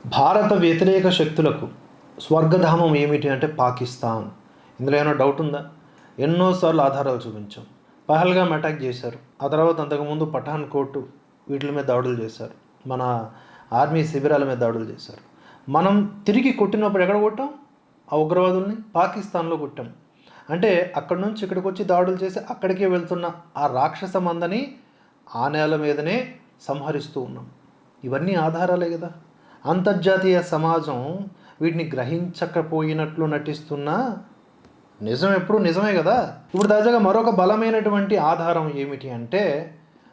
భారత వ్యతిరేక శక్తులకు స్వర్గధామం ఏమిటి అంటే పాకిస్తాన్. ఇందులో ఏమైనా డౌట్ ఉందా? ఎన్నోసార్లు ఆధారాలు చూపించాం. పహల్గామ్ అటాక్ చేశారు. ఆ తర్వాత అంతకుముందు పఠాన్ కోట్ వీటి మీద దాడులు చేశారు. మన ఆర్మీ శిబిరాల మీద దాడులు చేశారు. మనం తిరిగి కొట్టినప్పుడు ఎక్కడ కొట్టాం? ఆ ఉగ్రవాదుల్ని పాకిస్తాన్లో కొట్టాం. అంటే అక్కడి నుంచి ఇక్కడికి వచ్చి దాడులు చేసి అక్కడికే వెళ్తున్న ఆ రాక్షస మందని ఆ నేల మీదనే సంహరిస్తూ ఉన్నాం. ఇవన్నీ ఆధారాలే కదా. అంతర్జాతీయ సమాజం వీటిని గ్రహించకపోయినట్లు నటిస్తున్నా నిజం ఎప్పుడు నిజమే కదా. ఇప్పుడు తాజాగా మరొక బలమైనటువంటి ఆధారం ఏమిటి అంటే,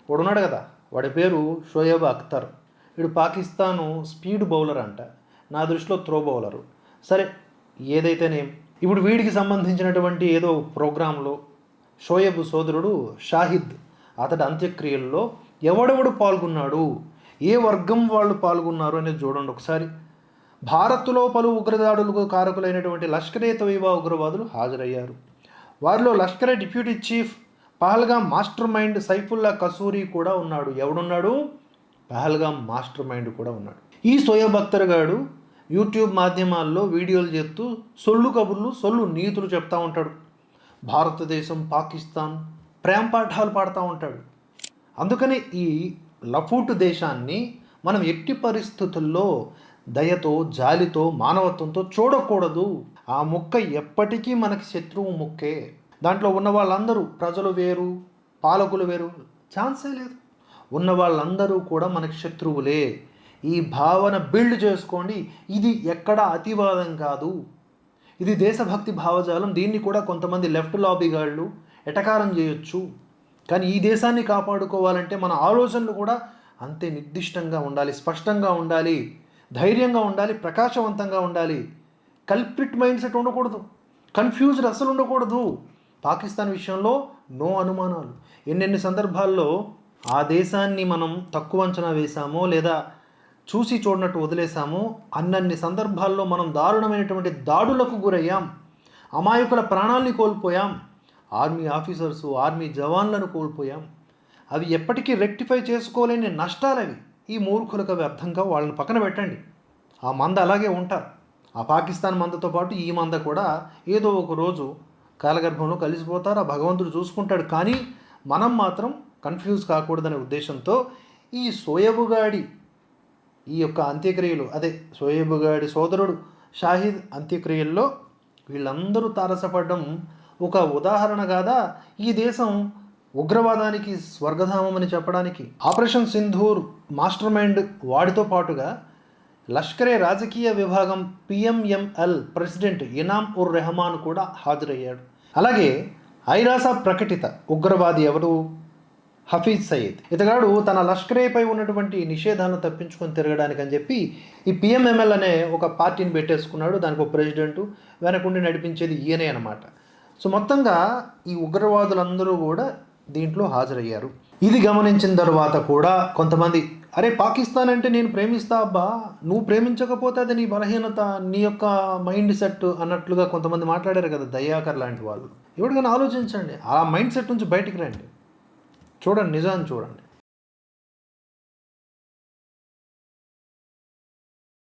వాడున్నాడు కదా, వాడి పేరు షోయబ్ అఖ్తర్. వీడు పాకిస్తాను స్పీడ్ బౌలర్ అంట, నా దృష్టిలో త్రో బౌలరు. సరే, ఏదైతేనే ఇప్పుడు వీడికి సంబంధించినటువంటి ఏదో ప్రోగ్రాంలో షోయబ్ సోదరుడు షాహిద్ అతడి అంత్యక్రియల్లో ఎవడెవడు పాల్గొన్నాడు, ఏ వర్గం వాళ్ళు పాల్గొన్నారు అనేది చూడండి ఒకసారి. భారత్లో పలు ఉగ్రదాడులకు కారకులైనటువంటి లష్కరే తోయిబా ఉగ్రవాదులు హాజరయ్యారు. వారిలో Lashkar-e deputy chief Pahalgam master mind Saifullah Kasuri కూడా ఉన్నాడు. ఎవడున్నాడు? పహల్గామ్ మాస్టర్ మైండ్ కూడా ఉన్నాడు. ఈ షోయబ్ అఖ్తర్ గాడు యూట్యూబ్ మాధ్యమాల్లో వీడియోలు చేస్తూ సొల్లు కబుర్లు, సొల్లు నీతులు చెప్తూ ఉంటాడు. భారతదేశం, పాకిస్తాన్ ప్రేమ పాఠాలు పాడుతూ ఉంటాడు. అందుకని ఈ లఫూట్ దేశాన్ని మనం ఎట్టి పరిస్థితుల్లో దయతో, జాలితో, మానవత్వంతో చూడకూడదు. ఆ ముక్క ఎప్పటికీ మనకి శత్రువు ముక్కే. దాంట్లో ఉన్న వాళ్ళందరూ ప్రజలు వేరు, పాలకులు వేరు, ఛాన్సే లేదు. ఉన్న వాళ్ళందరూ కూడా మనకి శత్రువులే. ఈ భావన బిల్డ్ చేసుకోండి. ఇది ఎక్కడ అతివాదం కాదు, ఇది దేశభక్తి భావజాలం. దీన్ని కూడా కొంతమంది లెఫ్ట్ లాబీగాళ్ళు ఎటకారం చేయొచ్చు. కానీ ఈ దేశాన్ని కాపాడుకోవాలంటే మన ఆలోచనలు కూడా అంతే నిర్దిష్టంగా ఉండాలి, స్పష్టంగా ఉండాలి, ధైర్యంగా ఉండాలి, ప్రకాశవంతంగా ఉండాలి. కల్ప్రిట్ మైండ్ సెట్ ఉండకూడదు, కన్ఫ్యూజ్డ్ అసలు ఉండకూడదు. పాకిస్తాన్ విషయంలో నో అనుమానాలు. ఎన్నెన్ని సందర్భాల్లో ఆ దేశాన్ని మనం తక్కువ అంచనా వేశామో లేదా చూసి చూడనట్టు వదిలేశామో అన్నన్ని సందర్భాల్లో మనం దారుణమైనటువంటి దాడులకు గురయ్యాం. అమాయకుల ప్రాణాల్ని కోల్పోయాం. ఆర్మీ ఆఫీసర్సు, ఆర్మీ జవాన్లను కోల్పోయాం. అవి ఎప్పటికీ రెక్టిఫై చేసుకోలేని నష్టాలవి. ఈ మూర్ఖులకు అవి అర్థంగా వాళ్ళని పక్కన పెట్టండి. ఆ మంద అలాగే ఉంటారు. ఆ పాకిస్తాన్ మందతో పాటు ఈ మంద కూడా ఏదో ఒక రోజు కాలగర్భంలో కలిసిపోతారు. ఆ భగవంతుడు చూసుకుంటాడు. కానీ మనం మాత్రం కన్ఫ్యూజ్ కాకూడదనే ఉద్దేశంతో ఈ షోయబుగాడి ఈ యొక్క అంత్యక్రియలు, అదే షోయబుగాడి సోదరుడు షాహిద్ అంత్యక్రియల్లో వీళ్ళందరూ తారసపడడం ఒక ఉదాహరణ కాదా ఈ దేశం ఉగ్రవాదానికి స్వర్గధామం అని చెప్పడానికి? ఆపరేషన్ సింధూర్ మాస్టర్ మైండ్ వాడితో పాటుగా లష్కరే రాజకీయ విభాగం పిఎంఎంఎల్ ప్రెసిడెంట్ ఇనామ్ ఉర్ రెహమాన్ కూడా హాజరయ్యాడు. అలాగే ఐరాస ప్రకటిత ఉగ్రవాది ఎవరు? హఫీజ్ సయీద్. ఇతగాడు తన లష్కరేపై ఉన్నటువంటి నిషేధాలను తప్పించుకొని తిరగడానికి అని చెప్పి ఈ పిఎంఎంఎల్ అనే ఒక పార్టీని పెట్టేసుకున్నాడు. దానికి ఒక ప్రెసిడెంటు, వెనకుండి నడిపించేది ఈయనే అనమాట. సో మొత్తంగా ఈ ఉగ్రవాదులందరూ కూడా దీంట్లో హాజరయ్యారు. ఇది గమనించిన తర్వాత కూడా కొంతమంది, అరే పాకిస్తాన్ అంటే నేను ప్రేమిస్తా అబ్బా, నువ్వు ప్రేమించకపోతే అది నీ బలహీనత, నీ యొక్క మైండ్ సెట్ అన్నట్లుగా కొంతమంది మాట్లాడారు కదా, దయాకర్ లాంటి వాళ్ళు. ఎవరికైనా ఆలోచించండి, ఆ మైండ్ సెట్ నుంచి బయటికి రండి. చూడండి, నిజాన్ని చూడండి.